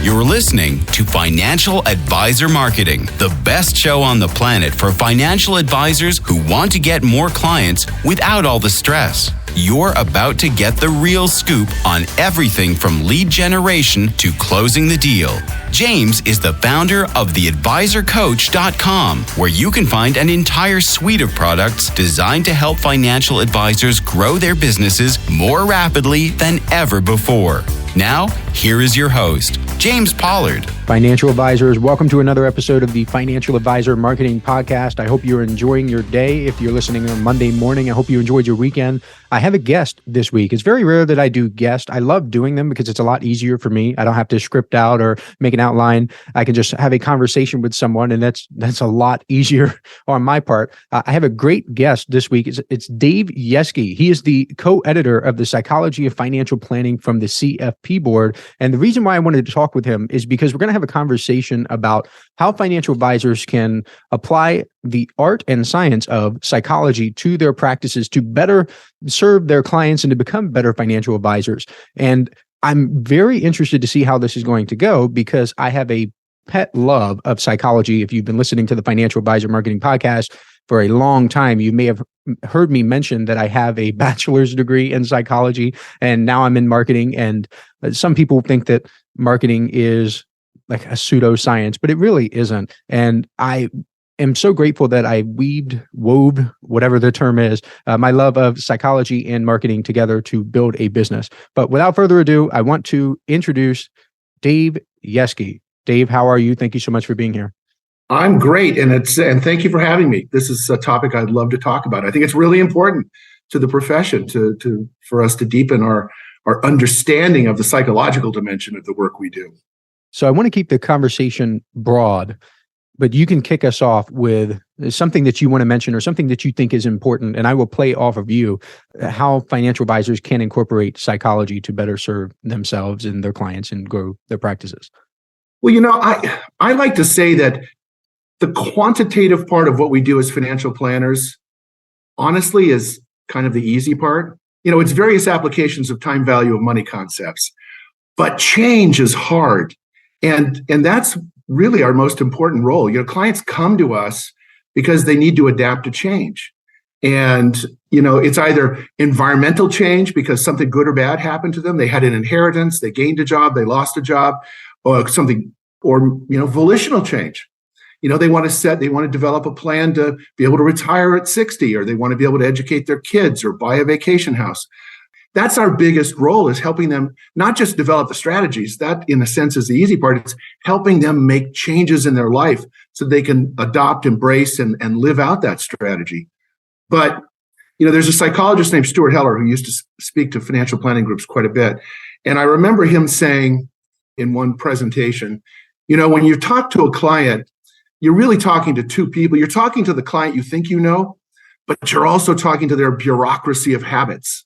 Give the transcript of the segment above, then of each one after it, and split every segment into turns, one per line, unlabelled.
You're listening to Financial Advisor Marketing, the best show on the planet for financial advisors who want to get more clients without all the stress. You're about to get the real scoop on everything from lead generation to closing the deal. James is the founder of theadvisorcoach.com, where you can find an entire suite of products designed to help financial advisors grow their businesses more rapidly than ever before. Now, here is your host, James Pollard.
Financial advisors, welcome to another episode of the Financial Advisor Marketing Podcast. I hope you're enjoying your day. If you're listening on Monday morning, I hope you enjoyed your weekend. I have a guest this week. It's very rare that I do guests. I love doing them because it's a lot easier for me. I don't have to script out or make an outline. I can just have a conversation with someone, and that's a lot easier on my part. I have a great guest this week. It's Dave Yeske. He is the co-editor of the Psychology of Financial Planning from the CFP board. And the reason why I wanted to talk with him is because we're going to have a conversation about how financial advisors can apply the art and science of psychology to their practices to better serve their clients and to become better financial advisors. And I'm very interested to see how this is going to go because I have a pet love of psychology. If you've been listening to the Financial Advisor Marketing Podcast for a long time, you may have heard me mention that I have a bachelor's degree in psychology, and now I'm in marketing. And some people think that marketing is like a pseudoscience, but it really isn't. And I am so grateful that I wove, whatever the term is, my love of psychology and marketing together to build a business. But without further ado, I want to introduce Dave Yeske. Dave, how are you? Thank you so much for being here.
I'm great, and thank you for having me. This is a topic I'd love to talk about. I think it's really important to the profession for us to deepen our understanding of the psychological dimension of the work we do.
So I want to keep the conversation broad, but you can kick us off with something that you want to mention or something that you think is important, and I will play off of you how financial advisors can incorporate psychology to better serve themselves and their clients and grow their practices.
Well, I like to say that the quantitative part of what we do as financial planners, honestly, is kind of the easy part. It's various applications of time value of money concepts, but change is hard. And that's really our most important role. Clients come to us because they need to adapt to change. And, it's either environmental change because something good or bad happened to them. They had an inheritance, they gained a job, they lost a job, or something, or, volitional change. They want to develop a plan to be able to retire at 60, or they want to be able to educate their kids or buy a vacation house. That's our biggest role, is helping them not just develop the strategies. That, in a sense, is the easy part. It's helping them make changes in their life so they can adopt, embrace, and live out that strategy. But, there's a psychologist named Stuart Heller who used to speak to financial planning groups quite a bit. And I remember him saying in one presentation, when you talk to a client, you're really talking to two people. You're talking to the client you think you know, but you're also talking to their bureaucracy of habits.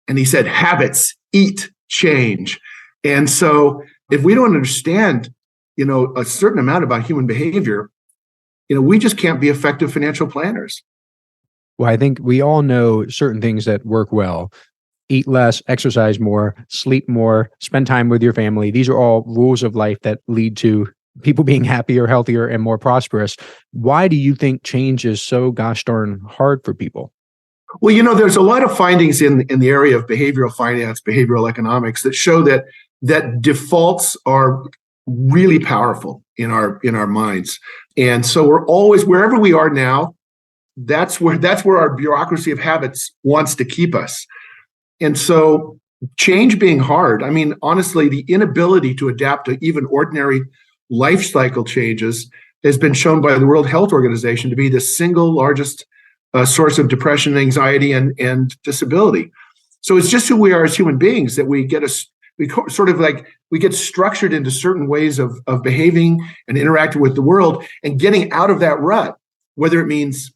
And he said, habits eat change. And so if we don't understand, a certain amount about human behavior, we just can't be effective financial planners.
Well, I think we all know certain things that work well. Eat less, exercise more, sleep more, spend time with your family. These are all rules of life that lead to people being happier, healthier, and more prosperous. Why do you think change is so gosh darn hard for people?
Well, there's a lot of findings in the area of behavioral finance, behavioral economics that show that defaults are really powerful in our minds. And so we're always, wherever we are now, that's where our bureaucracy of habits wants to keep us. And so change being hard, honestly, the inability to adapt to even ordinary life cycle changes has been shown by the World Health Organization to be the single largest source of depression, anxiety, and disability. So it's just who we are as human beings that we get structured into certain ways of behaving and interacting with the world, and getting out of that rut, whether it means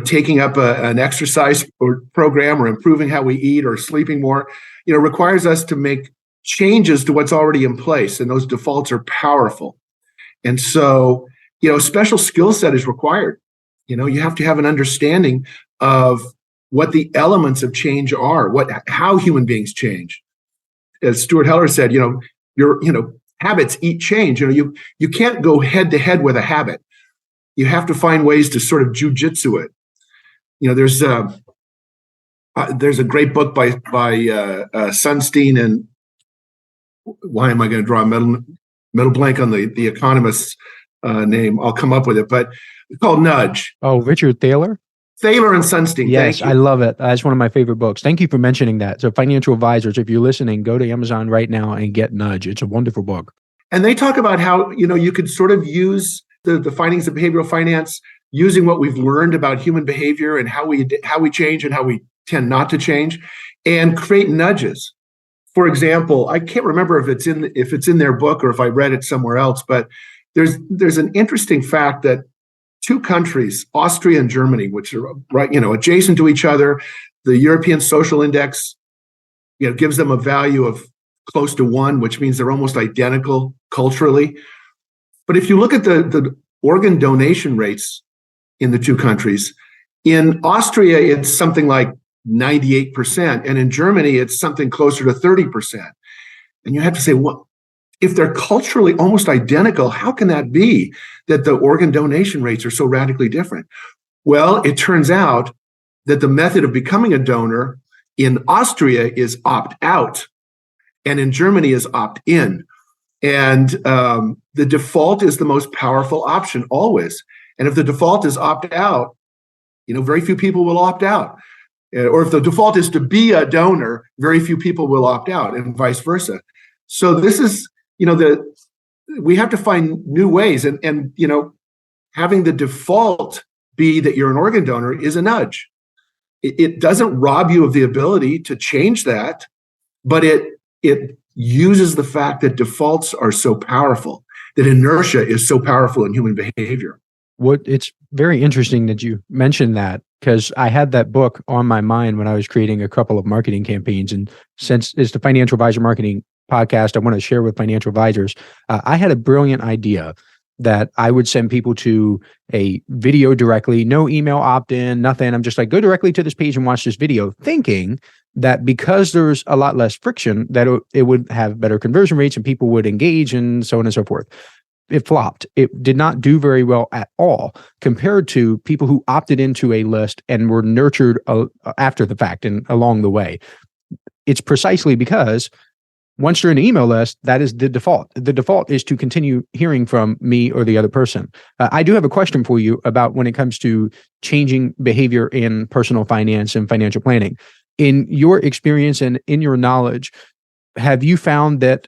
taking up an exercise or program or improving how we eat or sleeping more, requires us to make changes to what's already in place. And those defaults are powerful. And so, special skill set is required. You have to have an understanding of what the elements of change are, how human beings change. As Stuart Heller said, habits eat change. You can't go head to head with a habit. You have to find ways to sort of jujitsu it. There's a great book by Sunstein, and why am I going to draw a mental blank on the economist's name? I'll come up with it, but it's called Nudge.
Oh, Richard Thaler?
Thaler and Sunstein.
Yes, I love it. That's one of my favorite books. Thank you for mentioning that. So financial advisors, if you're listening, go to Amazon right now and get Nudge. It's a wonderful book.
And they talk about how, you could sort of use the findings of behavioral finance using what we've learned about human behavior and how we change and how we tend not to change, and create nudges. For example, I can't remember if it's in their book or if I read it somewhere else, but there's an interesting fact that two countries, Austria and Germany, which are adjacent to each other, the European Social Index, gives them a value of close to 1, which means they're almost identical culturally. But if you look at the organ donation rates in the two countries, in Austria it's something like 98%, and in Germany it's something closer to 30%. And you have to say, well, if they're culturally almost identical, how can that be that the organ donation rates are so radically different? Well, it turns out that the method of becoming a donor in Austria is opt-out, and in Germany is opt-in. And the default is the most powerful option always. And if the default is opt-out, very few people will opt out. Or if the default is to be a donor, very few people will opt out, and vice versa. So this is, we have to find new ways, and having the default be that you're an organ donor is a nudge. It doesn't rob you of the ability to change that, but it uses the fact that defaults are so powerful, that inertia is so powerful in human behavior.
It's very interesting that you mentioned that, because I had that book on my mind when I was creating a couple of marketing campaigns. And since it's the Financial Advisor Marketing Podcast, I want to share with financial advisors. I had a brilliant idea that I would send people to a video directly, no email opt-in, nothing. I'm just like, go directly to this page and watch this video, thinking that because there's a lot less friction, that it would have better conversion rates and people would engage and so on and so forth. It flopped. It did not do very well at all compared to people who opted into a list and were nurtured after the fact and along the way. It's precisely because once you're in the email list, that is the default. The default is to continue hearing from me or the other person. I do have a question for you about when it comes to changing behavior in personal finance and financial planning. In your experience and in your knowledge, have you found that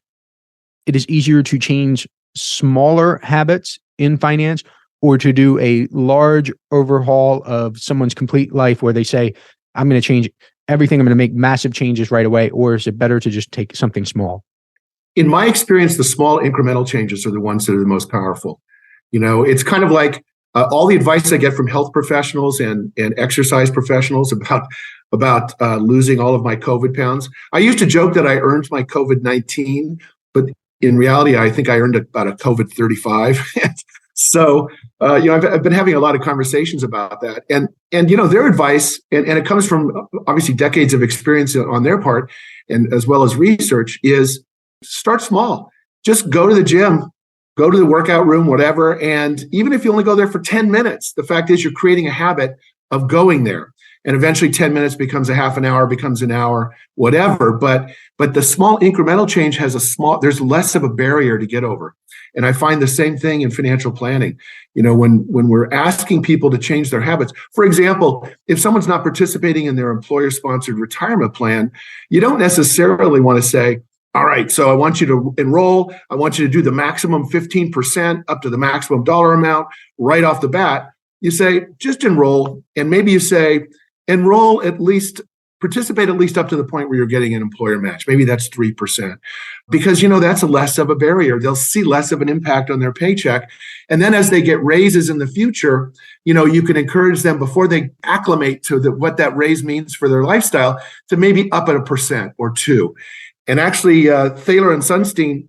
it is easier to change smaller habits in finance, or to do a large overhaul of someone's complete life where they say, I'm going to change everything, I'm going to make massive changes right away? Or is it better to just take something small?
In my experience, the small incremental changes are the ones that are the most powerful. It's kind of like all the advice I get from health professionals and exercise professionals about losing all of my COVID pounds. I used to joke that I earned my COVID-19, but in reality, I think I earned about a COVID 35. So, I've been having a lot of conversations about that, and their advice, and it comes from obviously decades of experience on their part, and as well as research, is start small. Just go to the gym, go to the workout room, whatever. And even if you only go there for 10 minutes, the fact is you're creating a habit of going there. And eventually 10 minutes becomes a half an hour, becomes an hour, whatever. But the small incremental change there's less of a barrier to get over. And I find the same thing in financial planning. When we're asking people to change their habits, for example, if someone's not participating in their employer-sponsored retirement plan, you don't necessarily want to say, all right, so I want you to enroll. I want you to do the maximum 15% up to the maximum dollar amount right off the bat. You say, just enroll. And maybe you say, participate at least up to the point where you're getting an employer match. Maybe that's 3%, because, that's less of a barrier. They'll see less of an impact on their paycheck. And then as they get raises in the future, you can encourage them before they acclimate to what that raise means for their lifestyle to maybe up at 1% or 2%. And actually, Thaler and Sunstein,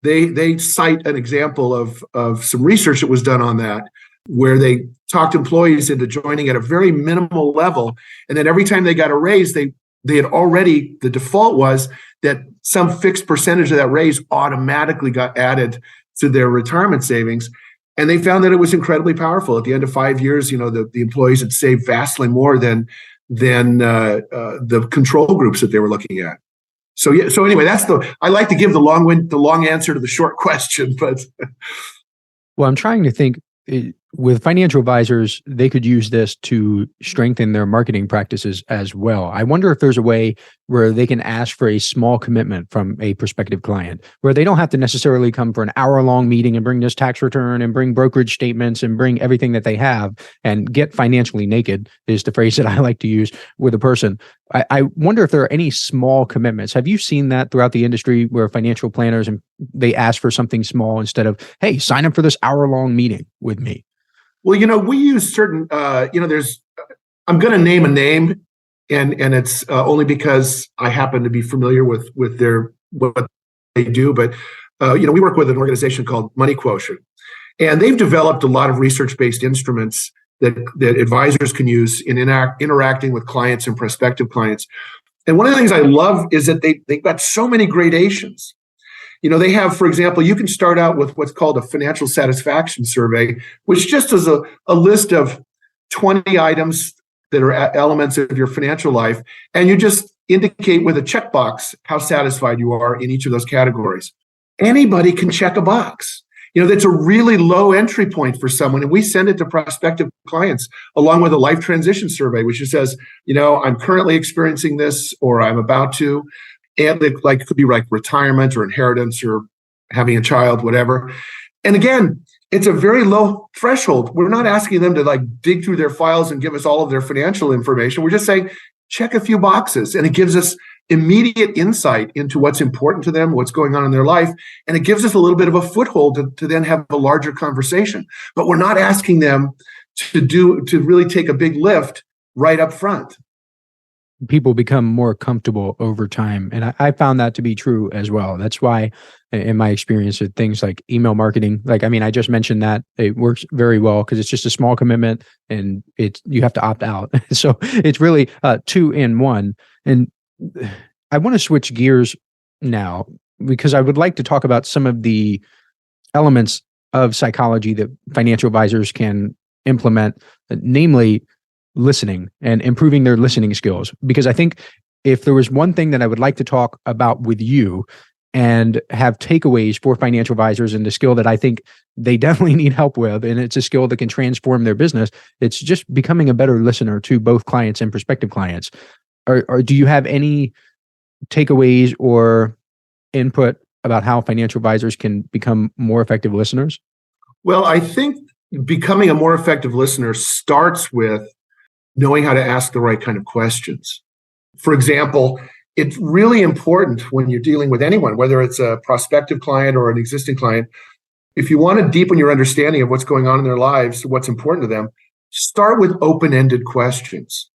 they cite an example of some research that was done on that, where they talked employees into joining at a very minimal level. And then every time they got a raise, the default was that some fixed percentage of that raise automatically got added to their retirement savings. And they found that it was incredibly powerful. At the end of 5 years, the employees had saved vastly more than the control groups that they were looking at. So yeah. So anyway, I like to give the long answer to the short question, but.
Well, I'm trying to think with financial advisors, they could use this to strengthen their marketing practices as well. I wonder if there's a way where they can ask for a small commitment from a prospective client, where they don't have to necessarily come for an hour-long meeting and bring this tax return and bring brokerage statements and bring everything that they have and get financially naked, is the phrase that I like to use with a person. I wonder if there are any small commitments. Have you seen that throughout the industry where financial planners and they ask for something small instead of, hey, sign up for this hour-long meeting with me?
Well, we use certain, I'm going to name a name, and it's only because I happen to be familiar with what they do. But, we work with an organization called Money Quotient, and they've developed a lot of research-based instruments that advisors can use in interacting with clients and prospective clients. And one of the things I love is that they've got so many gradations. They have, for example, you can start out with what's called a financial satisfaction survey, which just is a list of 20 items that are elements of your financial life. And you just indicate with a checkbox how satisfied you are in each of those categories. Anybody can check a box. That's a really low entry point for someone. And we send it to prospective clients along with a life transition survey, which just says, I'm currently experiencing this, or I'm about to. And it could be like retirement or inheritance or having a child, whatever. And again, it's a very low threshold. We're not asking them to dig through their files and give us all of their financial information. We're just saying, check a few boxes. And it gives us immediate insight into what's important to them, what's going on in their life. And it gives us a little bit of a foothold to then have a larger conversation. But we're not asking them to really take a big lift right up front.
People become more comfortable over time. And I found that to be true as well. That's why, in my experience with things like email marketing, I just mentioned that it works very well because it's just a small commitment and you have to opt out. So it's really 2 in 1. And I want to switch gears now because I would like to talk about some of the elements of psychology that financial advisors can implement, namely listening and improving their listening skills. Because I think if there was one thing that I would like to talk about with you and have takeaways for financial advisors, and the skill that I think they definitely need help with, and it's a skill that can transform their business, it's just becoming a better listener to both clients and prospective clients. Or do you have any takeaways or input about how financial advisors can become more effective listeners?
Well, I think becoming a more effective listener starts with knowing how to ask the right kind of questions. For example, it's really important when you're dealing with anyone, whether it's a prospective client or an existing client, if you want to deepen your understanding of what's going on in their lives, what's important to them, start with open-ended questions.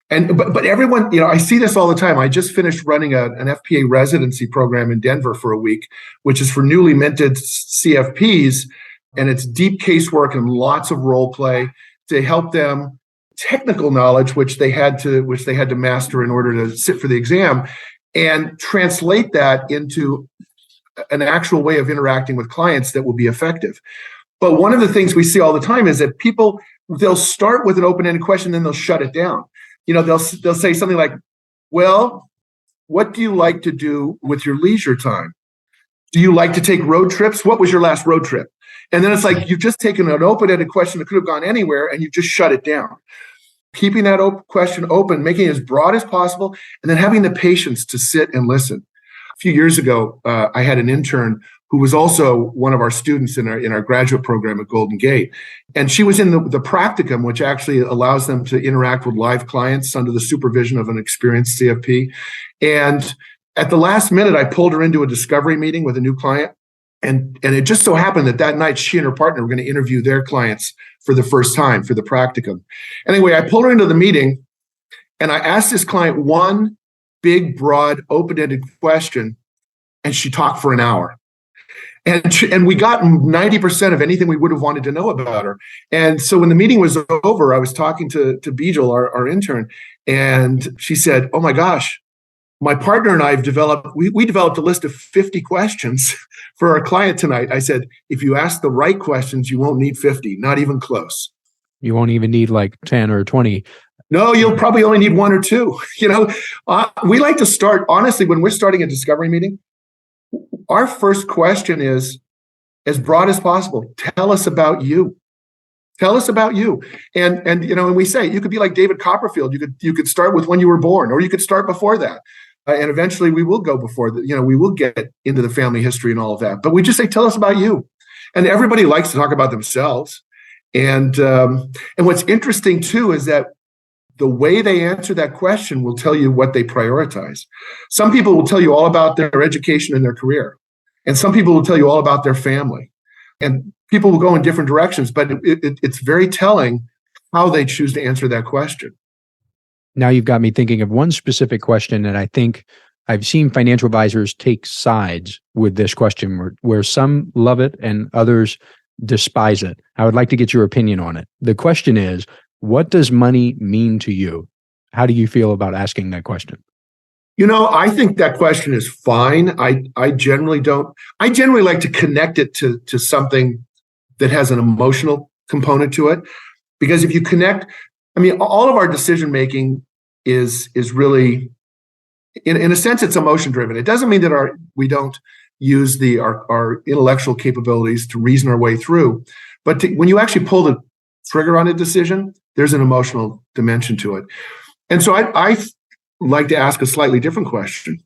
But everyone, I see this all the time. I just finished running an FPA residency program in Denver for a week, which is for newly minted CFPs, and it's deep casework and lots of role play to help them technical knowledge, which they had to master in order to sit for the exam, and translate that into an actual way of interacting with clients that will be effective. But one of the things we see all the time is that they'll start with an open-ended question, then they'll shut it down. They'll say something like, well, what do you like to do with your leisure time? Do you like to take road trips? What was your last road trip? And then it's like you've just taken an open-ended question that could have gone anywhere and you just shut it down. Keeping that question open, making it as broad as possible, and then having the patience to sit and listen. A few years ago, I had an intern who was also one of our students in our graduate program at Golden Gate. And she was in the practicum, which actually allows them to interact with live clients under the supervision of an experienced CFP. And at the last minute, I pulled her into a discovery meeting with a new client. And it just so happened that night, she and her partner were going to interview their clients for the first time for the practicum. Anyway, I pulled her into the meeting and I asked this client one big, broad, open-ended question, and she talked for an hour. And we got 90% of anything we would have wanted to know about her. And so when the meeting was over, I was talking to Bijal, our intern, and she said, "Oh my gosh, my partner and I have we developed a list of 50 questions for our client tonight. I said, if you ask the right questions, you won't need 50, not even close.
You won't even need like 10 or 20.
No, you'll probably only need one or two. We like to start, honestly, when we're starting a discovery meeting, our first question is as broad as possible. Tell us about you. Tell us about you. And we say, you could be like David Copperfield. You could start with when you were born, or you could start before that. And eventually we will go before that. We will get into the family history and all of that. But we just say, tell us about you. And everybody likes to talk about themselves. And what's interesting too is that the way they answer that question will tell you what they prioritize. Some people will tell you all about their education and their career. And some people will tell you all about their family. And people will go in different directions, but it's very telling how they choose to answer that question.
Now you've got me thinking of one specific question, and I think I've seen financial advisors take sides with this question where some love it and others despise it. I would like to get your opinion on it. The question is, what does money mean to you? How do you feel about asking that question?
I think that question is fine. I generally like to connect it to something that has an emotional component to it. Because if you connect, all of our decision making is really, in a sense, it's emotion driven. It doesn't mean that we don't use our intellectual capabilities to reason our way through. But when you actually pull the trigger on a decision, there's an emotional dimension to it. And so I like to ask a slightly different question.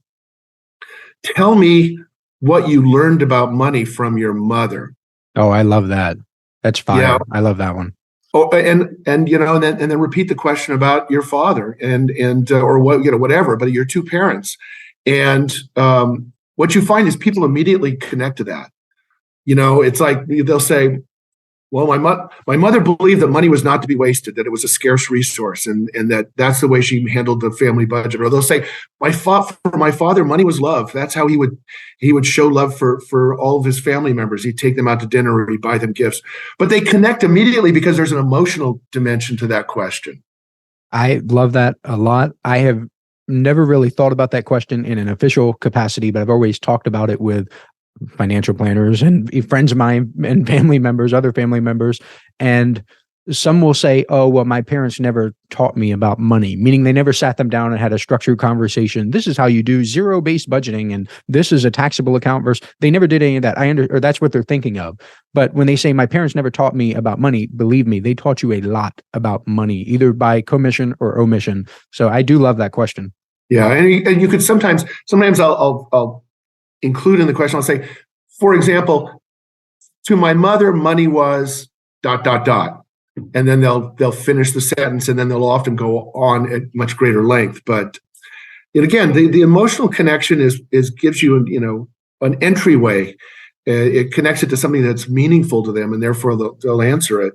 Tell me what you learned about money from your mother.
Oh, I love that. That's fire.
Yeah.
I love that one.
Oh, and then repeat the question about your father and or what, whatever, but your two parents. And what you find is people immediately connect to that. It's like they'll say, well, my mother believed that money was not to be wasted, that it was a scarce resource, and that's the way she handled the family budget. Or they'll say, for my father, money was love. That's how he would show love for all of his family members. He'd take them out to dinner or he'd buy them gifts. But they connect immediately because there's an emotional dimension to that question.
I love that a lot. I have never really thought about that question in an official capacity, but I've always talked about it with financial planners and friends of mine and family members, other family members. And some will say, oh, well, my parents never taught me about money, meaning they never sat them down and had a structured conversation. This is how you do zero-based budgeting, and this is a taxable account versus, they never did any of that. Or that's what they're thinking of. But when they say my parents never taught me about money, believe me, they taught you a lot about money, either by commission or omission. So I do love that question.
Yeah. And you could sometimes I'll include in the question, I'll say, for example, to my mother, money was ... And then they'll finish the sentence, and then they'll often go on at much greater length. But again, the emotional connection is gives you an entryway. It connects it to something that's meaningful to them, and therefore they'll answer it.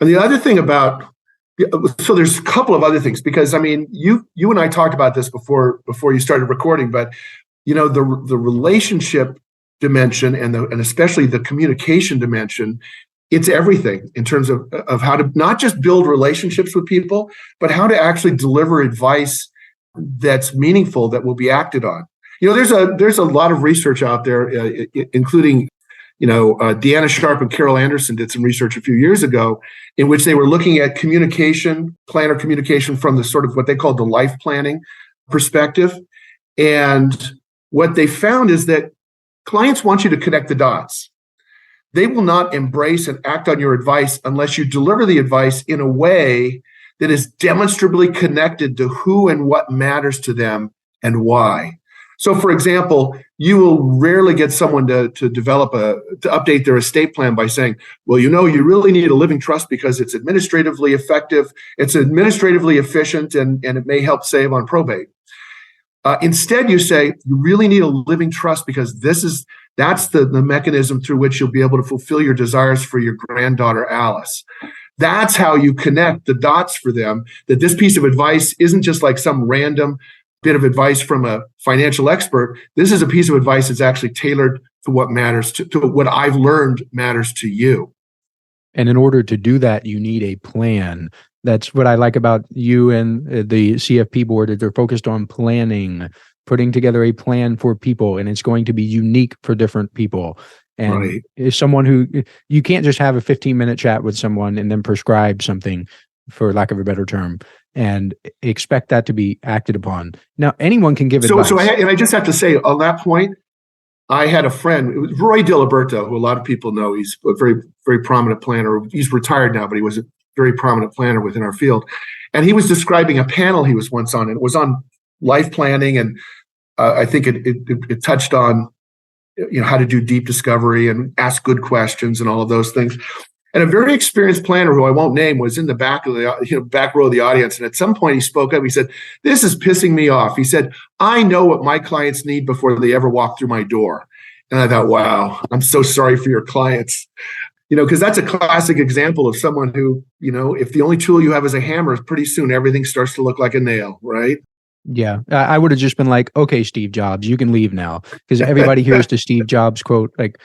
And the other thing so there's a couple of other things, because you and I talked about this before you started recording, but the relationship dimension and especially the communication dimension, it's everything in terms of how to not just build relationships with people, but how to actually deliver advice that's meaningful, that will be acted on. There's a lot of research out there, including Deanna Sharp and Carol Anderson did some research a few years ago in which they were looking at planner communication from the sort of what they called the life planning perspective. And what they found is that clients want you to connect the dots. They will not embrace and act on your advice unless you deliver the advice in a way that is demonstrably connected to who and what matters to them and why. So, for example, you will rarely get someone to update their estate plan by saying, well, you really need a living trust because it's administratively effective, it's administratively efficient, and it may help save on probate. Instead, you say you really need a living trust because that's the mechanism through which you'll be able to fulfill your desires for your granddaughter, Alice. That's how you connect the dots for them, that this piece of advice isn't just like some random bit of advice from a financial expert. This is a piece of advice that's actually tailored to what matters to what I've learned matters to you.
And in order to do that, you need a plan. That's what I like about you and the CFP board, is they're focused on planning putting together a plan for people, and it's going to be unique for different people. And
Right.
is someone who you can't just have a 15-minute chat with someone and then prescribe something, for lack of a better term, and expect that to be acted upon. Now, anyone can give advice.
I just have to say on that point, I had a friend, it was Roy Diliberto, who a lot of people know. He's a very, very prominent planner. He's retired now, but he was a very prominent planner within our field. And he was describing a panel he was once on, and it was on life planning. And I think it touched on, how to do deep discovery and ask good questions and all of those things. And a very experienced planner, who I won't name, was in the back of the back row of the audience. And at some point he spoke up. He said, "This is pissing me off." He said, "I know what my clients need before they ever walk through my door." And I thought, wow, I'm so sorry for your clients. Because that's a classic example of someone who, if the only tool you have is a hammer, pretty soon everything starts to look like a nail, right?
Yeah, I would have just been like, "Okay, Steve Jobs, you can leave now," because everybody hears the Steve Jobs quote, like,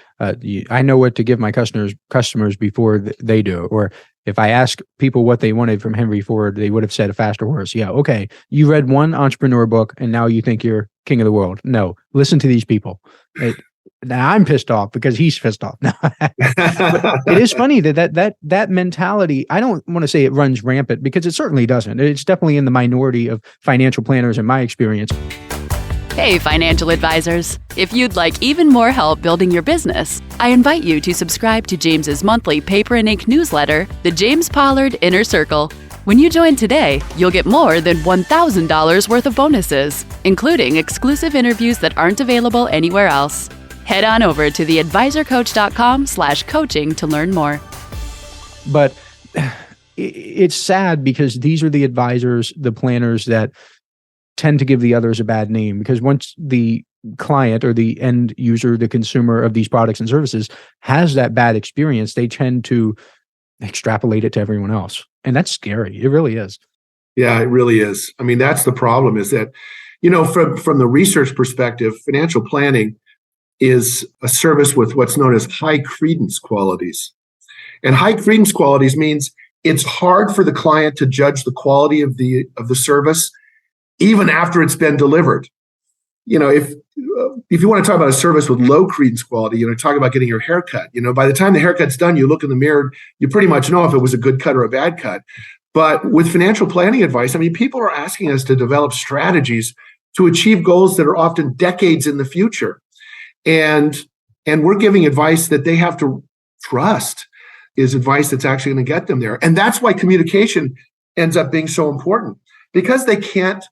"I know what to give my customers before they do." Or if I ask people what they wanted from Henry Ford, they would have said a faster horse. Yeah, okay, you read one entrepreneur book and now you think you're king of the world. No, listen to these people. Now I'm pissed off because he's pissed off. But it is funny that mentality, I don't want to say it runs rampant, because it certainly doesn't. It's definitely in the minority of financial planners in my experience.
Hey, financial advisors. If you'd like even more help building your business, I invite you to subscribe to James's monthly paper and ink newsletter, The James Pollard Inner Circle. When you join today, you'll get more than $1,000 worth of bonuses, including exclusive interviews that aren't available anywhere else. Head on over to theadvisorcoach.com/coaching to learn more.
But it's sad, because these are the advisors, the planners, that tend to give the others a bad name, because once the client or the end user, the consumer of these products and services, has that bad experience, they tend to extrapolate it to everyone else. And that's scary. It really is.
Yeah, it really is. I mean, that's the problem, is that, from the research perspective, financial planning is a service with what's known as high credence qualities. And high credence qualities means it's hard for the client to judge the quality of the service even after it's been delivered. If you want to talk about a service with low credence quality, talk about getting your hair cut. By the time the haircut's done, you look in the mirror, you pretty much know if it was a good cut or a bad cut. But with financial planning advice, people are asking us to develop strategies to achieve goals that are often decades in the future. And we're giving advice that they have to trust is advice that's actually going to get them there. And that's why communication ends up being so important, because they can't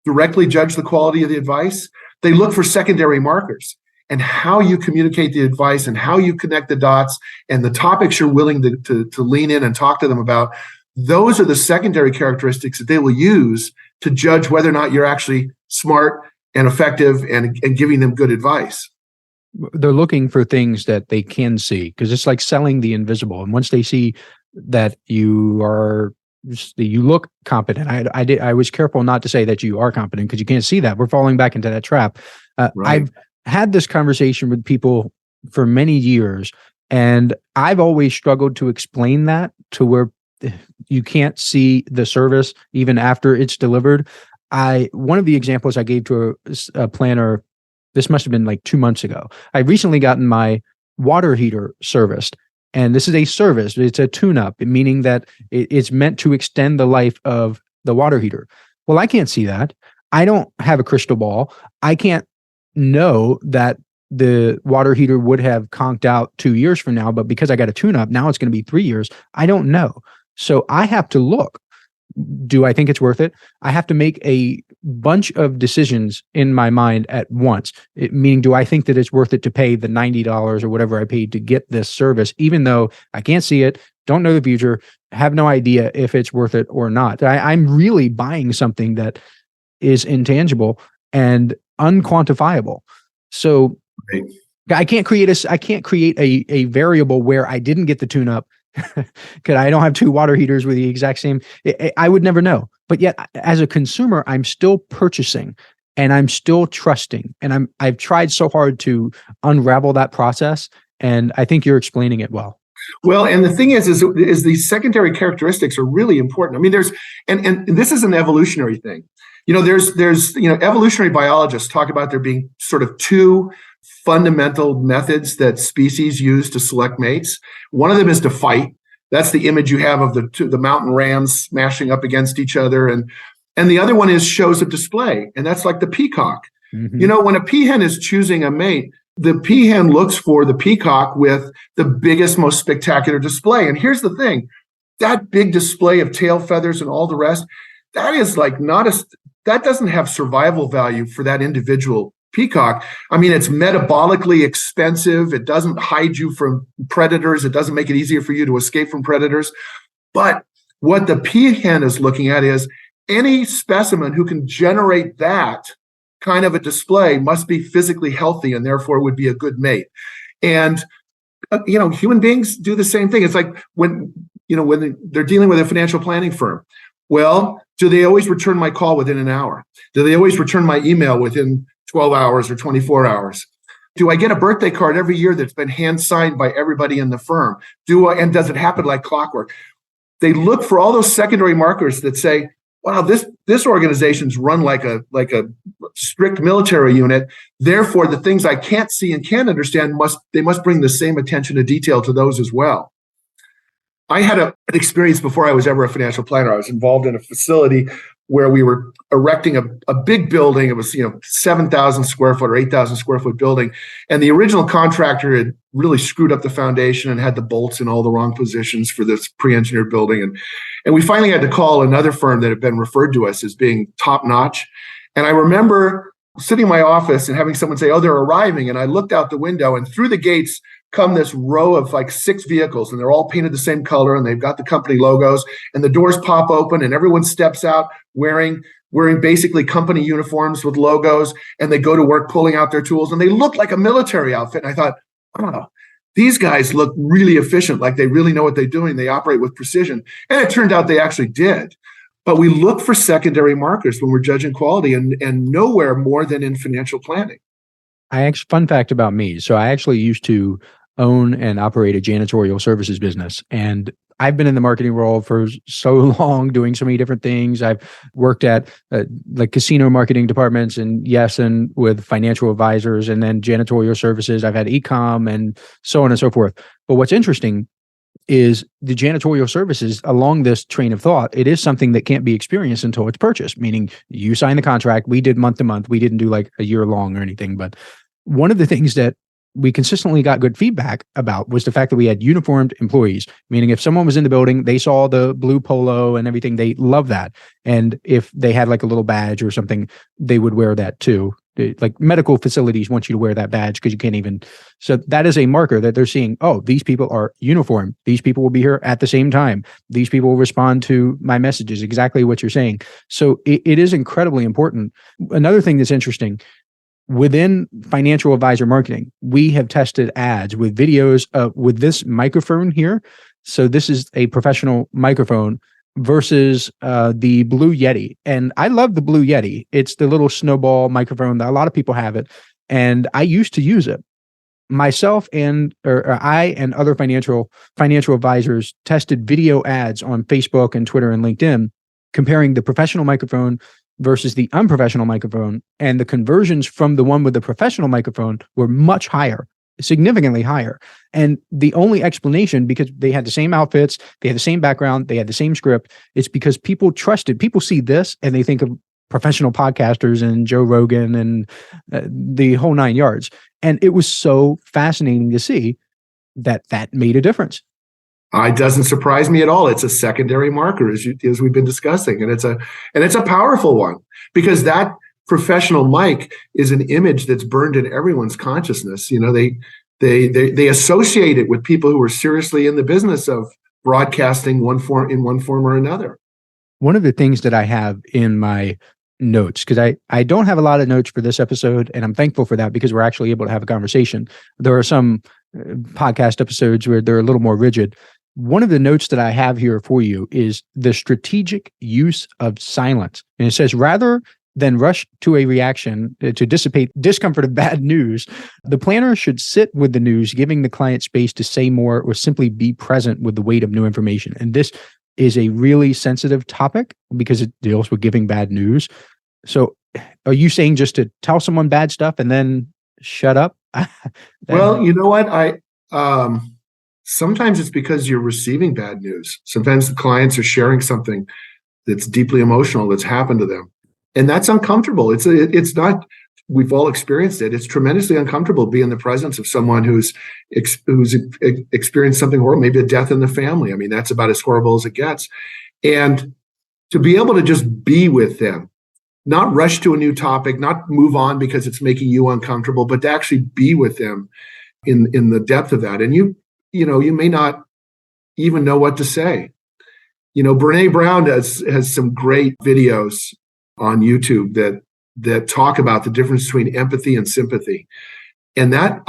directly judge the quality of the advice. They look for secondary markers, and how you communicate the advice and how you connect the dots and the topics you're willing to lean in and talk to them about. Those are the secondary characteristics that they will use to judge whether or not you're actually smart and effective and giving them good advice.
They're looking for things that they can see, because it's like selling the invisible. And once they see that you look competent, I was careful not to say that you are competent, because you can't see that. We're falling back into that trap.
Right.
I've had this conversation with people for many years, and I've always struggled to explain that to where you can't see the service even after it's delivered. One of the examples I gave to a planner, this must have been like 2 months ago. I recently gotten my water heater serviced, and this is a service. It's a tune-up, meaning that it's meant to extend the life of the water heater. Well, I can't see that. I don't have a crystal ball. I can't know that the water heater would have conked out 2 years from now, but because I got a tune-up, now it's going to be 3 years. I don't know. So I have to look. Do I think it's worth it? I have to make a bunch of decisions in my mind at once, meaning, do I think that it's worth it to pay the $90 or whatever I paid to get this service, even though I can't see it, don't know the future, have no idea if it's worth it or not? I'm really buying something that is intangible and unquantifiable. So
Right.
I can't create a variable where I didn't get the tune-up, because I don't have two water heaters with the exact same. I would never know. But yet, as a consumer, I'm still purchasing and I'm still trusting. And I've tried so hard to unravel that process. And I think you're explaining it well.
Well, and the thing is these secondary characteristics are really important. I mean, and this is an evolutionary thing. There's evolutionary biologists talk about there being sort of two fundamental methods that species use to select mates. One of them is to fight. That's the image you have of the mountain rams smashing up against each other, and the other one is shows of display, and that's like the peacock. Mm-hmm. When a peahen is choosing a mate, the peahen looks for the peacock with the biggest, most spectacular display. And here's the thing: that big display of tail feathers and all the rest, that is like that doesn't have survival value for that individual peacock. I mean, it's metabolically expensive. It doesn't hide you from predators. It doesn't make it easier for you to escape from predators. But what the peahen is looking at is any specimen who can generate that kind of a display must be physically healthy and therefore would be a good mate. And, human beings do the same thing. It's like when they're dealing with a financial planning firm. Well, do they always return my call within an hour? Do they always return my email within 12 hours or 24 hours? Do I get a birthday card every year that's been hand signed by everybody in the firm? And does it happen like clockwork? They look for all those secondary markers that say, wow, this organization's run like a strict military unit. Therefore, the things I can't see and can't understand must bring the same attention to detail to those as well. I had an experience before I was ever a financial planner. I was involved in a facility where we were erecting a big building. It was 7,000 square foot or 8,000 square foot building, and the original contractor had really screwed up the foundation and had the bolts in all the wrong positions for this pre-engineered building. And we finally had to call another firm that had been referred to us as being top notch. And I remember sitting in my office and having someone say, "Oh, they're arriving." And I looked out the window, and through the gates come this row of like 6 vehicles, and they're all painted the same color, and they've got the company logos, and the doors pop open, and everyone steps out wearing basically company uniforms with logos, and they go to work pulling out their tools, and they look like a military outfit. And I thought, oh, these guys look really efficient, like they really know what they're doing. They operate with precision. And it turned out they actually did. But we look for secondary markers when we're judging quality, and nowhere more than in financial planning.
Fun fact about me. So I actually used to own and operate a janitorial services business. And I've been in the marketing role for so long, doing so many different things. I've worked at like casino marketing departments and and with financial advisors, and then janitorial services. I've had e-com and so on and so forth. But what's interesting is the janitorial services along this train of thought. It is something that can't be experienced until it's purchased, meaning you sign the contract. We did month to month. We didn't do like a year long or anything. But one of the things that we consistently got good feedback about was the fact that we had uniformed employees, meaning if someone was in the building, they saw the blue polo and everything, they love that. And if they had like a little badge or something, they would wear that too. Like medical facilities want you to wear that badge because you can't even. So that is a marker that they're seeing, oh, these people are uniformed. These people will be here at the same time. These people will respond to my messages, exactly what you're saying. So it is incredibly important. Another thing that's interesting, within financial advisor marketing, we have tested ads with videos with this microphone here. So this is a professional microphone versus the Blue Yeti. And I love the Blue Yeti. It's the little snowball microphone that a lot of people have it. And I used to use it. Myself I and other financial advisors tested video ads on Facebook and Twitter and LinkedIn, comparing the professional microphone versus the unprofessional microphone. And the conversions from the one with the professional microphone were much higher, significantly higher. And the only explanation, because they had the same outfits, they had the same background, they had the same script, it's because people trusted. People see this and they think of professional podcasters and Joe Rogan and the whole 9 yards. And it was so fascinating to see that made a difference.
It doesn't surprise me at all. It's a secondary marker, as we've been discussing, and it's a powerful one, because that professional mic is an image that's burned in everyone's consciousness. They associate it with people who are seriously in the business of broadcasting in one form or another.
One of the things that I have in my notes, because I don't have a lot of notes for this episode, and I'm thankful for that because we're actually able to have a conversation. There are some podcast episodes where they're a little more rigid. One of the notes that I have here for you is the strategic use of silence. And it says, rather than rush to a reaction to dissipate discomfort of bad news, the planner should sit with the news, giving the client space to say more or simply be present with the weight of new information. And this is a really sensitive topic because it deals with giving bad news. So are you saying just to tell someone bad stuff and then shut up?
Well, you know what? Sometimes it's because you're receiving bad news. Sometimes the clients are sharing something that's deeply emotional that's happened to them. And that's uncomfortable. It's not, we've all experienced it. It's tremendously uncomfortable to be in the presence of someone who's experienced something horrible, maybe a death in the family. I mean, that's about as horrible as it gets. And to be able to just be with them, not rush to a new topic, not move on because it's making you uncomfortable, but to actually be with them in the depth of that. And you may not even know what to say. Brene Brown has some great videos on YouTube that talk about the difference between empathy and sympathy. And that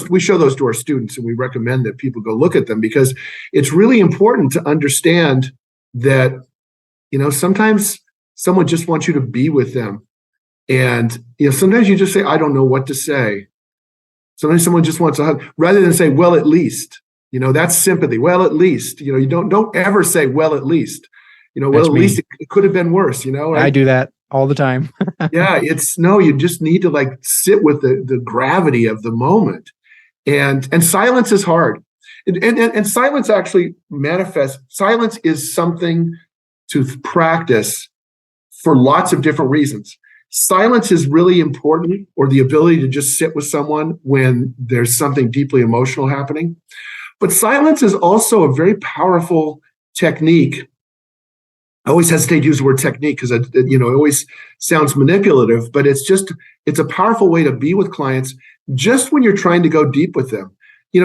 we show those to our students, and we recommend that people go look at them, because it's really important to understand that, sometimes someone just wants you to be with them. And, sometimes you just say, I don't know what to say. Sometimes someone just wants a hug, rather than say, well, at least, that's sympathy. Well, at least, you don't ever say, well, at least, well,
That's
at
me.
least it could have been worse, right?
I do that all the time.
Yeah, you just need to sit with the gravity of the moment. And silence is hard. And silence actually manifests. Silence is something to practice for lots of different reasons. Silence is really important, or the ability to just sit with someone when there's something deeply emotional happening. But silence is also a very powerful technique. I always hesitate to use the word technique because it always sounds manipulative, but it's a powerful way to be with clients just when you're trying to go deep with them.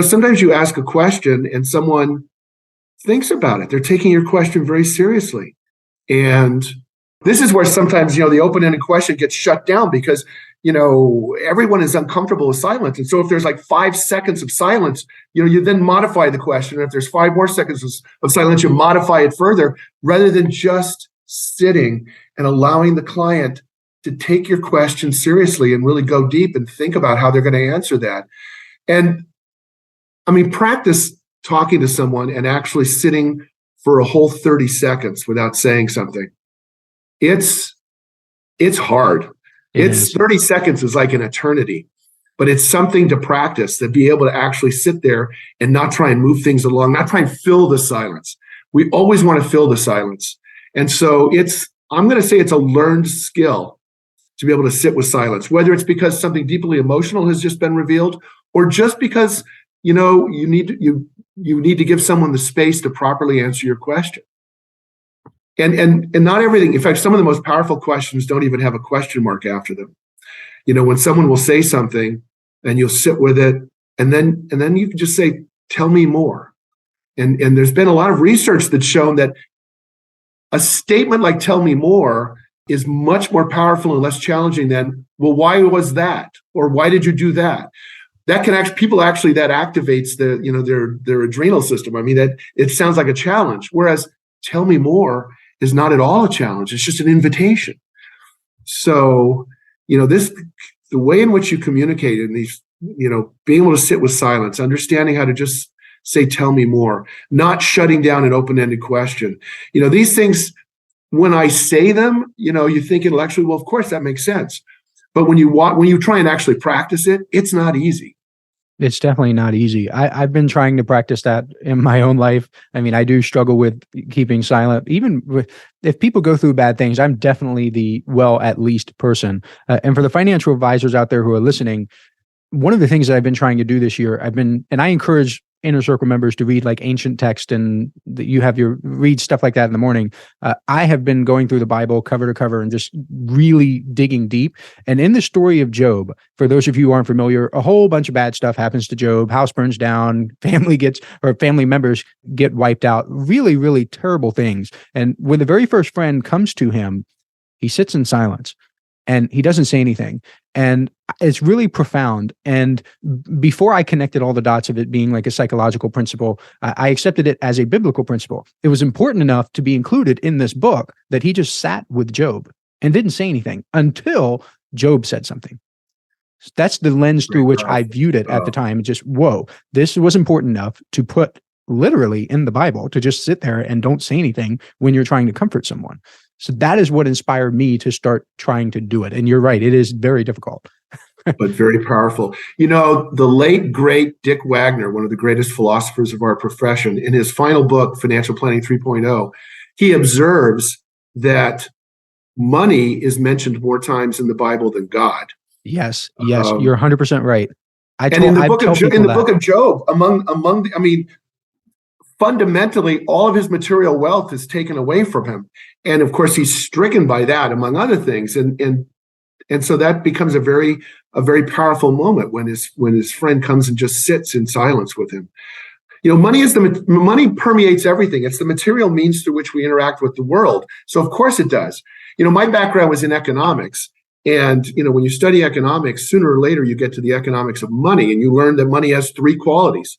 Sometimes you ask a question and someone thinks about it. They're taking your question very seriously. And this is where sometimes, the open-ended question gets shut down because, everyone is uncomfortable with silence. And so if there's 5 seconds of silence, you then modify the question. And if there's 5 more seconds of silence, you modify it further, rather than just sitting and allowing the client to take your question seriously and really go deep and think about how they're going to answer that. And practice talking to someone and actually sitting for a whole 30 seconds without saying something. It's hard. It's 30 seconds is like an eternity, but it's something to practice, to be able to actually sit there and not try and move things along, not try and fill the silence. We always want to fill the silence. And so I'm going to say it's a learned skill to be able to sit with silence, whether it's because something deeply emotional has just been revealed, or just because, you need to give someone the space to properly answer your question. And not everything. In fact, some of the most powerful questions don't even have a question mark after them. When someone will say something and you'll sit with it, and then you can just say, tell me more. And there's been a lot of research that's shown that a statement like tell me more is much more powerful and less challenging than, well, why was that? Or why did you do that? That can that activates their adrenal system. That it sounds like a challenge. Whereas tell me more is not at all a challenge. It's just an invitation. So, the way in which you communicate in these, being able to sit with silence, understanding how to just say, tell me more, not shutting down an open-ended question. These things, when I say them, you think intellectually, well, of course that makes sense. But when you try and actually practice it, it's not easy.
It's definitely not easy. I've been trying to practice that in my own life. I do struggle with keeping silent. Even if people go through bad things, I'm definitely the well, at least person. And for the financial advisors out there who are listening, one of the things that I've been trying to do this year, and I encourage Inner Circle members to read ancient text, and read stuff like that in the morning. I have been going through the Bible cover to cover and just really digging deep. And in the story of Job, for those of you who aren't familiar, a whole bunch of bad stuff happens to Job. House burns down, family members get wiped out. Really, really terrible things. And when the very first friend comes to him, he sits in silence and he doesn't say anything. And it's really profound. And before I connected all the dots of it being a psychological principle, I accepted it as a biblical principle. It was important enough to be included in this book that he just sat with Job and didn't say anything until Job said something. That's the lens through which I viewed it at the time. Just, whoa, this was important enough to put literally in the Bible, to just sit there and don't say anything when you're trying to comfort someone. So that is what inspired me to start trying to do it. And you're right, it is very difficult.
But very powerful. The late, great Dick Wagner, one of the greatest philosophers of our profession, in his final book, Financial Planning 3.0, he observes that money is mentioned more times in the Bible than God.
Yes, you're 100% right.
In the book of Job, fundamentally, all of his material wealth is taken away from him. And of course, he's stricken by that, among other things. And so that becomes a very powerful moment when his friend comes and just sits in silence with him. Money permeates everything. It's the material means through which we interact with the world. So of course it does. My background was in economics. And, when you study economics, sooner or later, you get to the economics of money, and you learn that money has three qualities.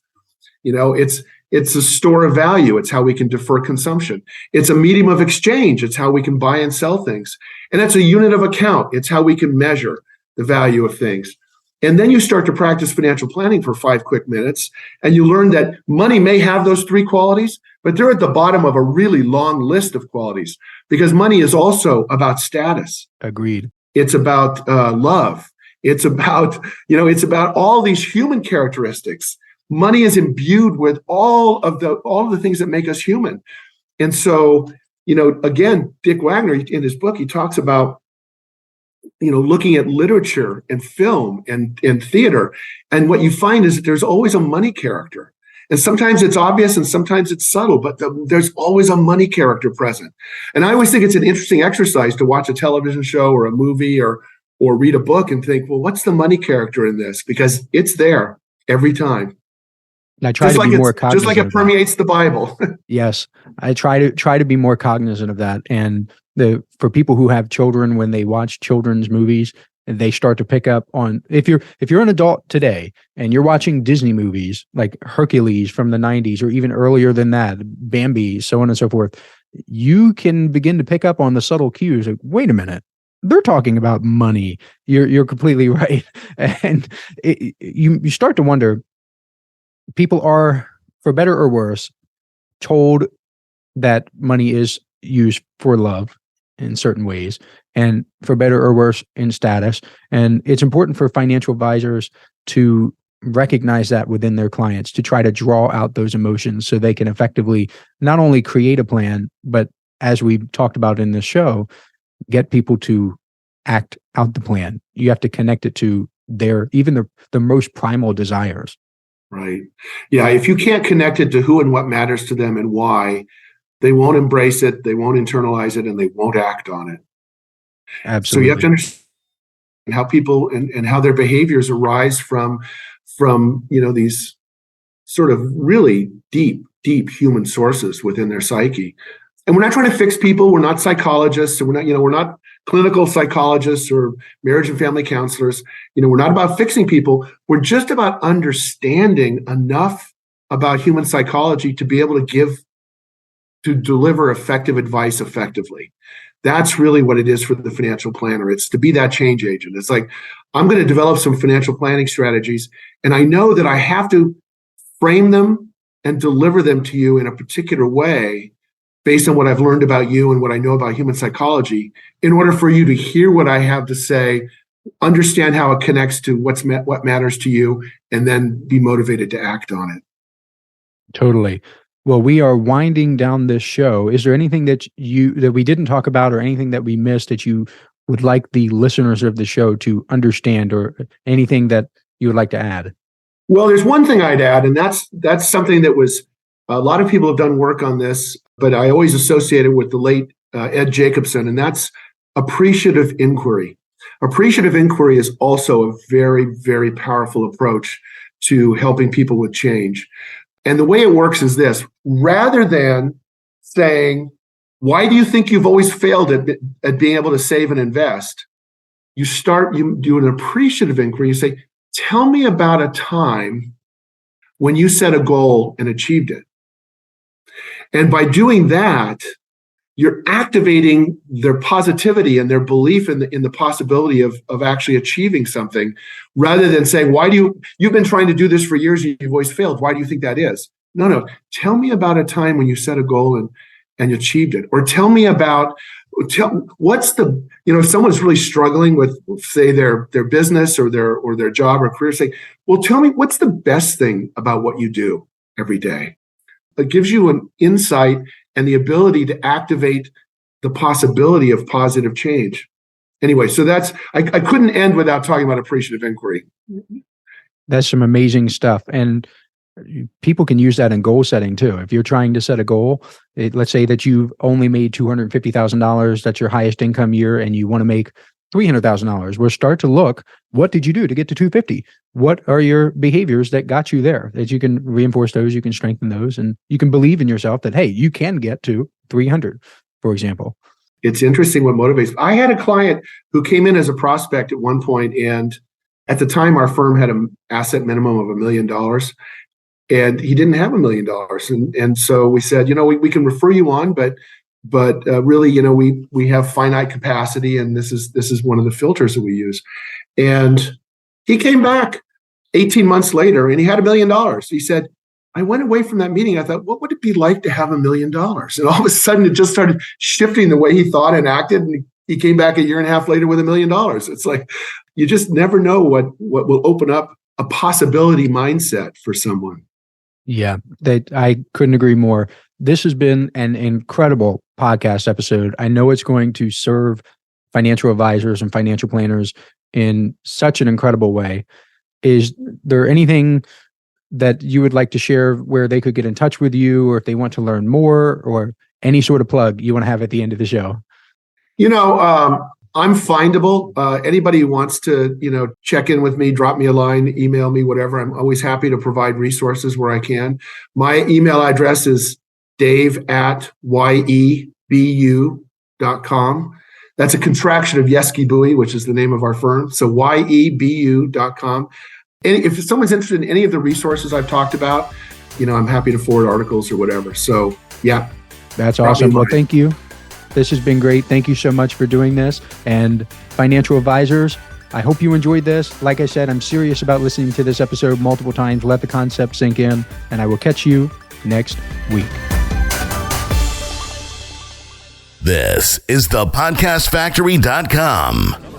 It's a store of value. It's how we can defer consumption. It's a medium of exchange. It's how we can buy and sell things. And it's a unit of account. It's how we can measure the value of things. And then you start to practice financial planning for 5 quick minutes, and you learn that money may have those three qualities, but they're at the bottom of a really long list of qualities, because money is also about status.
Agreed.
It's about love. It's about all these human characteristics. Money is imbued with all of the things that make us human. And so, again, Dick Wagner, in his book, he talks about, looking at literature and film and theater. And what you find is that there's always a money character. And sometimes it's obvious and sometimes it's subtle, but there's always a money character present. And I always think it's an interesting exercise to watch a television show or a movie or read a book and think, well, what's the money character in this? Because it's there every time.
And I try to be more cognizant.
Just like it permeates the Bible.
Yes, I try to be more cognizant of that. And for people who have children, when they watch children's movies, they start to pick up on, if you're an adult today and you're watching Disney movies like Hercules from the 90s, or even earlier than that, Bambi, so on and so forth, you can begin to pick up on the subtle cues. Like, wait a minute, they're talking about money. You're completely right. And you start to wonder, people are, for better or worse, told that money is used for love in certain ways, and for better or worse in status. And it's important for financial advisors to recognize that within their clients, to try to draw out those emotions so they can effectively not only create a plan, but as we talked about in this show, get people to act out the plan. You have to connect it to even the most primal desires.
Right. Yeah. If you can't connect it to who and what matters to them and why, they won't embrace it, they won't internalize it, and they won't act on it.
Absolutely.
So you have to understand how people and how their behaviors arise from these sort of really deep human sources within their psyche. And we're not trying to fix people. We're not psychologists, and we're not clinical psychologists or marriage and family counselors. We're not about fixing people. We're just about understanding enough about human psychology to be able to deliver effective advice effectively. That's really what it is for the financial planner. It's to be that change agent. It's like, I'm going to develop some financial planning strategies, and I know that I have to frame them and deliver them to you in a particular way based on what I've learned about you and what I know about human psychology, in order for you to hear what I have to say, understand how it connects to what matters to you, and then be motivated to act on it.
Totally. Well, we are winding down this show. Is there anything that we didn't talk about, or anything that we missed that you would like the listeners of the show to understand, or anything that you would like to add?
Well, there's one thing I'd add, and that's something that was, a lot of people have done work on this, but I always associate it with the late Ed Jacobson, and that's appreciative inquiry. Appreciative inquiry is also a very, very powerful approach to helping people with change. And the way it works is this: rather than saying, why do you think you've always failed at being able to save and invest? You do an appreciative inquiry. You say, tell me about a time when you set a goal and achieved it. And by doing that, you're activating their positivity and their belief in the possibility of actually achieving something, rather than saying, you've been trying to do this for years, you've always failed. Why do you think that is? No. Tell me about a time when you set a goal and you achieved it. Or tell me about what's the, if someone's really struggling with, say, their business or their job or career, say, well, tell me, what's the best thing about what you do every day? It gives you an insight and the ability to activate the possibility of positive change. Anyway, so I couldn't end without talking about appreciative inquiry.
That's some amazing stuff. And people can use that in goal setting too. If you're trying to set a goal, let's say that you've only made $250,000, that's your highest income year, and you want to make $300,000. We'll start to look, what did you do to get to 250? What are your behaviors that got you there? That you can reinforce those, you can strengthen those, and you can believe in yourself that, hey, you can get to 300, for example.
It's interesting what motivates. I had a client who came in as a prospect at one point, and at the time our firm had an asset minimum of $1 million. And he didn't have $1 million. And so we said, we can refer you on, but really, we have finite capacity, and this is one of the filters that we use. And he came back 18 months later and he had $1 million. He said, I went away from that meeting. I thought, what would it be like to have $1 million? And all of a sudden it just started shifting the way he thought and acted. And he came back a year and a half later with $1 million. It's like, you just never know what will open up a possibility mindset for someone.
Yeah, I couldn't agree more. This has been an incredible podcast episode. I know it's going to serve financial advisors and financial planners in such an incredible way. Is there anything that you would like to share where they could get in touch with you, or if they want to learn more, or any sort of plug you want to have at the end of the show?
I'm findable. Anybody who wants to, check in with me, drop me a line, email me, whatever. I'm always happy to provide resources where I can. My email address is dave@yebu.com. That's a contraction of Yeske Buoy, which is the name of our firm. So yebu.com. And if someone's interested in any of the resources I've talked about, I'm happy to forward articles or whatever. So yeah.
That's awesome. Well, thank you. This has been great. Thank you so much for doing this. And financial advisors, I hope you enjoyed this. Like I said, I'm serious about listening to this episode multiple times. Let the concept sink in, and I will catch you next week.
This is thepodcastfactory.com.